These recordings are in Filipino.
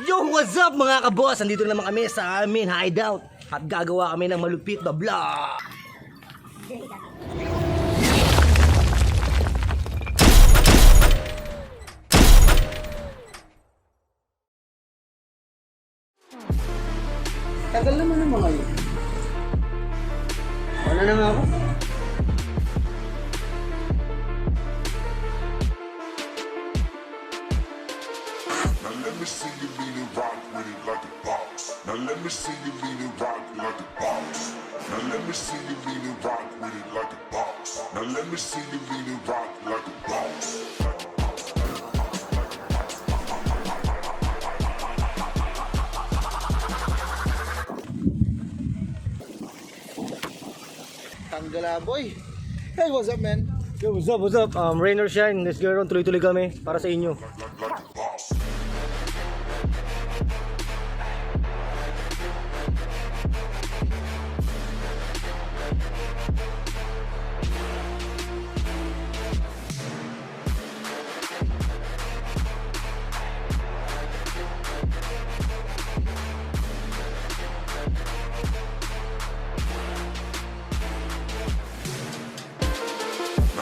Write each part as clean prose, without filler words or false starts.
Yo, what's up mga kaboss? Nandito na naman kami sa amin hideout at gagawa kami ng malupit na vlog. Tagal naman ng mga yun. Wala na nga ako. Let me see you lean and rock with it like a boss. Now let me see you lean and rock like a boss. Now let me see you lean and rock with it like a boss. Now let me see you lean and rock like a boss. Tanggala boy. Hey, what's up, man? Yo, what's up, what's up? Rain or shine, let's go around, tuloy-tuloy kami para sa inyo. Like a boss.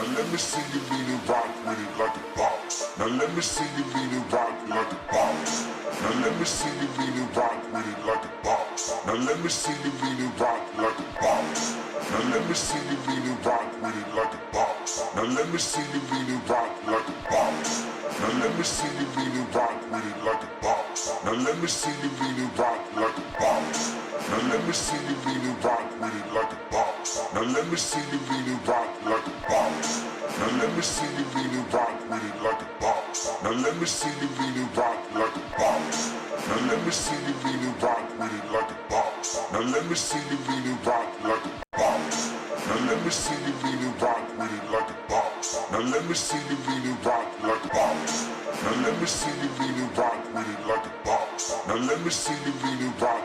Now let me see you lean and rock with it like a boss. Now let me see you lean and rock like a boss. Now let me see you lean and rock with it like a boss. Now let me see you lean and rock like a boss. Now let me see you lean and rock with it like a boss. Now let me see you lean and rock like a boss. Now let me see you lean and rock with it like a boss. Now let me see you lean and rock like a boss. Now let me see you lean and rock with it like a boss. Now let me see you lean and rock like a boss. Now let me see you lean and rock with it like a boss. Now let me see you lean and rock like a boss. Now let me see you lean and rock with it like a boss. Now let me see you lean and rock like a boss. Now let me see you lean and rock with it like a boss. Now let me see you lean and rock like a boss. Now let me see you lean and rock with it like a boss. Now let me see you lean and rock